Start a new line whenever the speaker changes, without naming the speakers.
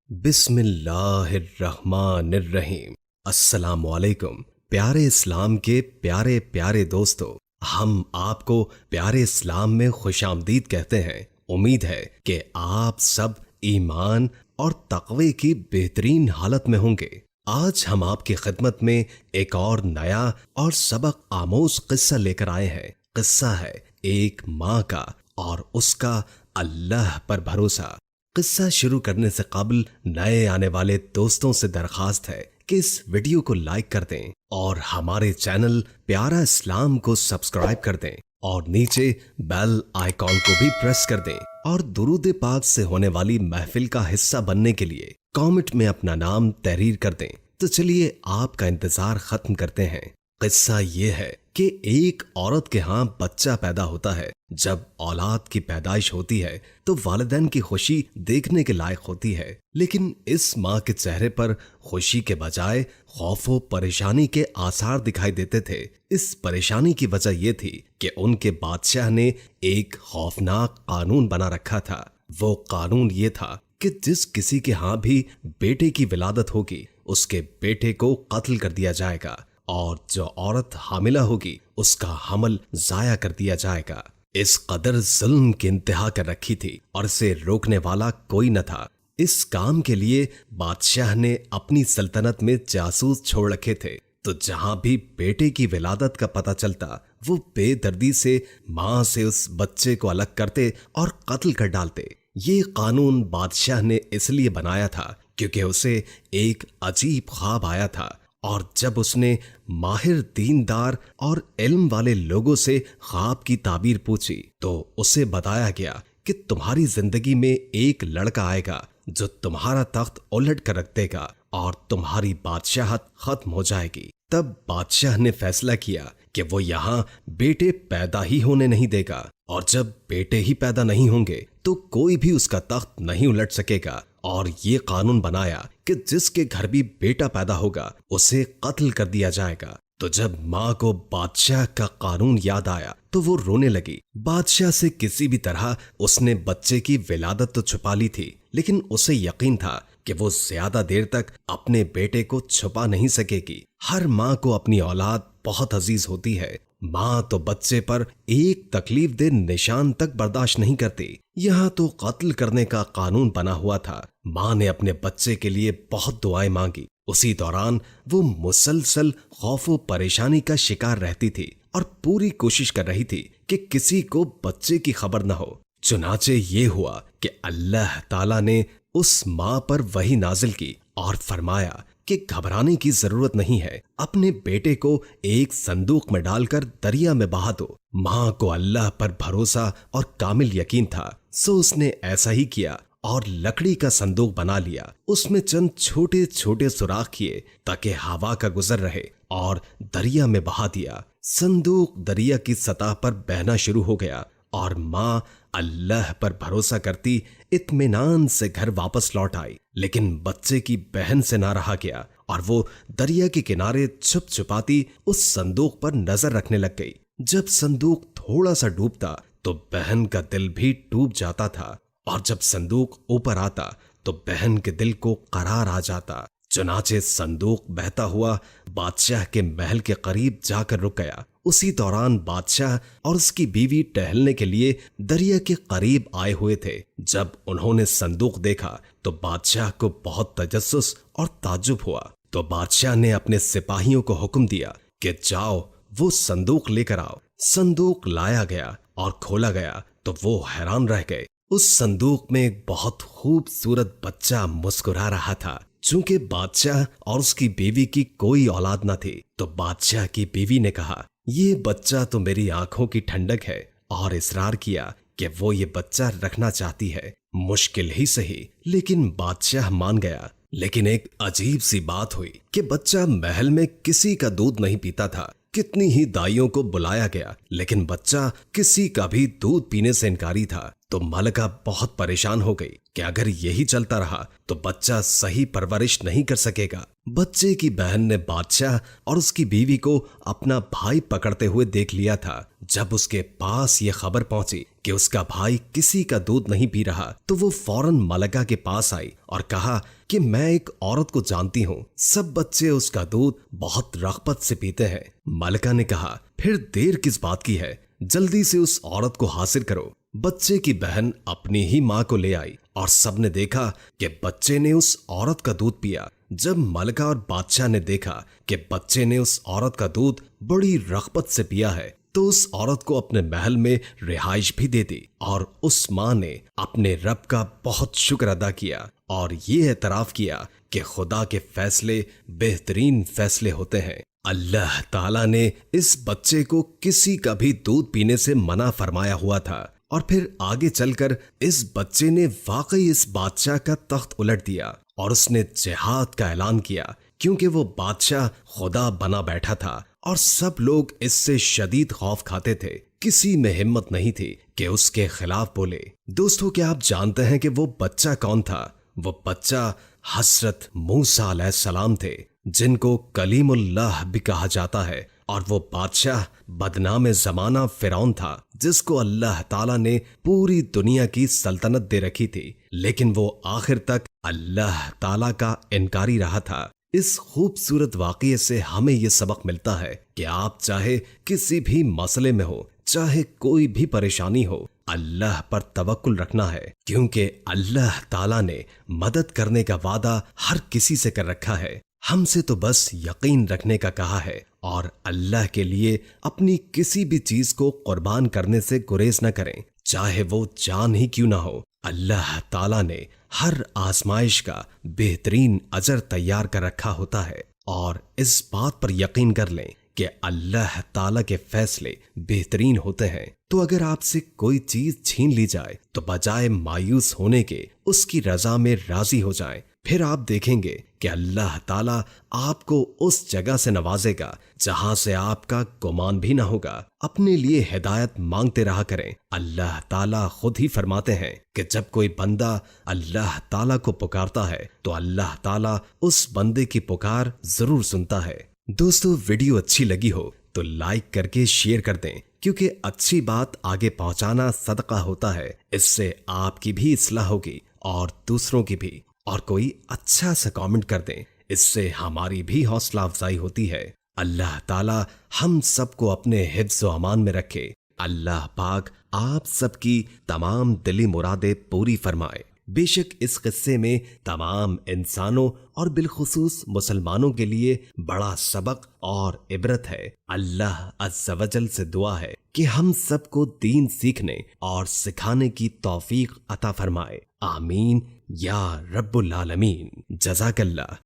बिस्मिल्लाहिर्रहमानिर्रहीम। अस्सलामुअलैकुम। प्यारे इस्लाम के प्यारे प्यारे दोस्तों, हम आपको प्यारे इस्लाम में खुशामदीद कहते हैं। उम्मीद है कि आप सब ईमान और तक़वे की बेहतरीन हालत में होंगे। आज हम आपकी खिदमत में एक और नया और सबक आमोज किस्सा लेकर आए हैं। किस्सा है एक माँ का और उसका अल्लाह पर भरोसा। किस्सा शुरू करने से कबल नए आने वाले दोस्तों से दरखास्त है कि इस वीडियो को लाइक कर दें और हमारे चैनल प्यारा इस्लाम को सब्सक्राइब कर दें और नीचे बेल आइकॉन को भी प्रेस कर दें और दुरूद पाक से होने वाली महफिल का हिस्सा बनने के लिए कमेंट में अपना नाम तहरीर कर दें। तो चलिए आपका इंतजार खत्म करते हैं। किस्सा ये है कि एक औरत के यहाँ बच्चा पैदा होता है। जब औलाद की पैदाइश होती है तो वालिदैन की खुशी देखने के लायक होती है, लेकिन इस माँ के चेहरे पर खुशी के बजाय खौफ व परेशानी के आसार दिखाई देते थे। इस परेशानी की वजह यह थी कि उनके बादशाह ने एक खौफनाक कानून बना रखा था। वो कानून ये था कि जिस किसी के यहाँ भी बेटे की विलादत होगी उसके बेटे को कत्ल कर दिया जाएगा और जो औरत हामिला होगी उसका हमल जाया कर दिया जाएगा। इस कदर जुल्म की इंतहा कर रखी थी और इसे रोकने वाला कोई न था। इस काम के लिए बादशाह ने अपनी सल्तनत में जासूस छोड़ रखे थे, तो जहां भी बेटे की विलादत का पता चलता वो बेदर्दी से मां से उस बच्चे को अलग करते और कत्ल कर डालते। ये कानून बादशाह ने इसलिए बनाया था क्योंकि उसे एक अजीब ख्वाब आया था और जब उसने माहिर दीनदार और इल्म वाले लोगों से ख्वाब की ताबीर पूछी तो उसे बताया गया कि तुम्हारी जिंदगी में एक लड़का आएगा जो तुम्हारा तख्त उलट कर रख देगा और तुम्हारी बादशाहत खत्म हो जाएगी। तब बादशाह ने फैसला किया कि वो यहाँ बेटे पैदा ही होने नहीं देगा और जब बेटे ही पैदा नहीं होंगे तो कोई भी उसका तख्त नहीं उलट सकेगा और ये कानून बनाया कि जिसके घर भी बेटा पैदा होगा उसे कत्ल कर दिया जाएगा। तो जब माँ को बादशाह का कानून याद आया तो वो रोने लगी। बादशाह से किसी भी तरह उसने बच्चे की विलादत तो छुपा ली थी, लेकिन उसे यकीन था कि वो ज्यादा देर तक अपने बेटे को छुपा नहीं सकेगी। हर माँ को अपनी औलाद बहुत अजीज होती है। माँ तो बच्चे पर एक तकलीफ दे निशान तक बर्दाश्त नहीं करती, यहाँ तो कत्ल करने का कानून बना हुआ था। माँ ने अपने बच्चे के लिए बहुत दुआएं मांगी। उसी दौरान वो मुसलसल खौफ व परेशानी का शिकार रहती थी और पूरी कोशिश कर रही थी कि किसी को बच्चे की खबर न हो। चुनाचे ये हुआ कि अल्लाह ताला ने उस माँ पर वही नाजिल की और फरमाया कि घबराने की जरूरत नहीं है, अपने बेटे को एक संदूक में डालकर दरिया में बहा दो। माँ को अल्लाह पर भरोसा और कामिल यकीन था, सो उसने ऐसा ही किया और लकड़ी का संदूक बना लिया। उसमें चंद छोटे छोटे सुराख किए ताकि हवा का गुजर रहे और दरिया में बहा दिया। संदूक दरिया की सतह पर बहना शुरू हो गया और माँ अल्लाह पर भरोसा करती इत्मीनान से घर वापस लौट आई। लेकिन बच्चे की बहन से ना रहा गया और वो दरिया के किनारे छुप छुपाती उस संदूक पर नजर रखने लग गई। जब संदूक थोड़ा सा डूबता तो बहन का दिल भी डूब जाता था और जब संदूक ऊपर आता तो बहन के दिल को करार आ जाता। चुनाचे संदूक बहता हुआ बादशाह के महल के करीब जाकर रुक गया। उसी दौरान बादशाह और उसकी बीवी टहलने के लिए दरिया के करीब आए हुए थे। जब उन्होंने संदूक देखा तो बादशाह को बहुत तजस्सुस और ताज्जुब हुआ। तो बादशाह ने अपने सिपाहियों को हुक्म दिया कि जाओ वो संदूक लेकर आओ। संदूक लाया गया और खोला गया तो वो हैरान रह गए। उस संदूक में एक बहुत खूबसूरत बच्चा मुस्कुरा रहा था। चूंकि बादशाह और उसकी बीवी की कोई औलाद न थी तो बादशाह की बीवी ने कहा, ये बच्चा तो मेरी आंखों की ठंडक है, और इसरार किया कि वो ये बच्चा रखना चाहती है। मुश्किल ही सही, लेकिन बादशाह मान गया। लेकिन एक अजीब सी बात हुई कि बच्चा महल में किसी का दूध नहीं पीता था। कितनी ही दाइयों को बुलाया गया लेकिन बच्चा किसी का भी दूध पीने से इनकारी था। तो मलका बहुत परेशान हो गई कि अगर यही चलता रहा तो बच्चा सही परवरिश नहीं कर सकेगा। बच्चे की बहन ने बादशाह और उसकी बीवी को अपना भाई पकड़ते हुए देख लिया था। जब उसके पास ये खबर पहुंची कि उसका भाई किसी का दूध नहीं पी रहा, तो वो फौरन मलका के पास आई और कहा कि मैं एक औरत को जानती हूँ, सब बच्चे उसका दूध बहुत रग़बत से पीते हैं। मलका ने कहा, फिर देर किस बात की है, जल्दी से उस औरत को हासिल करो। बच्चे की बहन अपनी ही माँ को ले आई और सबने देखा कि बच्चे ने उस औरत का दूध पिया। जब मलका और बादशाह ने देखा कि बच्चे ने उस औरत का दूध बड़ी रग़बत से पिया है, तो उस औरत को अपने महल में रिहाइश भी दे दी और उस माँ ने अपने रब का बहुत शुक्र अदा किया और ये एतराफ किया कि खुदा के फैसले बेहतरीन फैसले होते हैं। अल्लाह ताला ने इस बच्चे को किसी का भी दूध पीने से मना फरमाया हुआ था और फिर आगे चलकर इस बच्चे ने वाकई इस बादशाह का तख्त उलट दिया और उसने जिहाद का ऐलान किया, क्योंकि वो बादशाह खुदा बना बैठा था और सब लोग इससे शदीद खौफ खाते थे। किसी में हिम्मत नहीं थी कि उसके खिलाफ बोले। दोस्तों, क्या आप जानते हैं कि वो बच्चा कौन था? वो बच्चा हजरत मूसा अलैहिस्सलाम थे, जिनको कलीमुल्लाह भी कहा जाता है, और वो बादशाह बदनाम जमाना फिरौन था, जिसको अल्लाह ताला ने पूरी दुनिया की सल्तनत दे रखी थी, लेकिन वो आखिर तक अल्लाह ताला का इनकारी रहा था। इस खूबसूरत वाक़ये से हमें ये सबक मिलता है कि आप चाहे किसी भी मसले में हो, चाहे कोई भी परेशानी हो, अल्लाह पर तवक्कुल रखना है, क्योंकि अल्लाह ताला ने मदद करने का वादा हर किसी से कर रखा है। हमसे तो बस यकीन रखने का कहा है और अल्लाह के लिए अपनी किसी भी चीज को कुर्बान करने से गुरेज न करें, चाहे वो जान ही क्यों ना हो। अल्लाह ताला ने हर आजमाइश का बेहतरीन अजर तैयार कर रखा होता है और इस बात पर यकीन कर लें कि अल्लाह ताला के फैसले बेहतरीन होते हैं। तो अगर आपसे कोई चीज छीन ली जाए तो बजाय मायूस होने के उसकी रजा में राजी हो जाएं। फिर आप देखेंगे कि अल्लाह ताला आपको उस जगह से नवाजेगा जहां से आपका गुमान भी ना होगा। अपने लिए हिदायत मांगते रहा करें। अल्लाह ताला खुद ही फरमाते हैं कि जब कोई बंदा अल्लाह ताला को पुकारता है तो अल्लाह ताला उस बंदे की पुकार जरूर सुनता है। दोस्तों, वीडियो अच्छी लगी हो तो लाइक करके शेयर कर दें, क्योंकि अच्छी बात आगे पहुंचाना सदका होता है। इससे आपकी भी इस्लाह होगी और दूसरों की भी। और कोई अच्छा सा कमेंट कर दें, इससे हमारी भी हौसला अफजाई होती है। अल्लाह ताला हम सबको अपने हिफ्ज़ व अमान में रखे। अल्लाह पाक आप सबकी तमाम दिली मुरादें पूरी फरमाए। बेशक इस किस्से में तमाम इंसानों और बिलखुसूस मुसलमानों के लिए बड़ा सबक और इबरत है। अल्लाह अज़्ज़ व जल से दुआ है कि हम सबको दीन सीखने और सिखाने की तौफीक अता फरमाए। आमीन या रब्बुल आलमीन। जज़ाकल्लाह।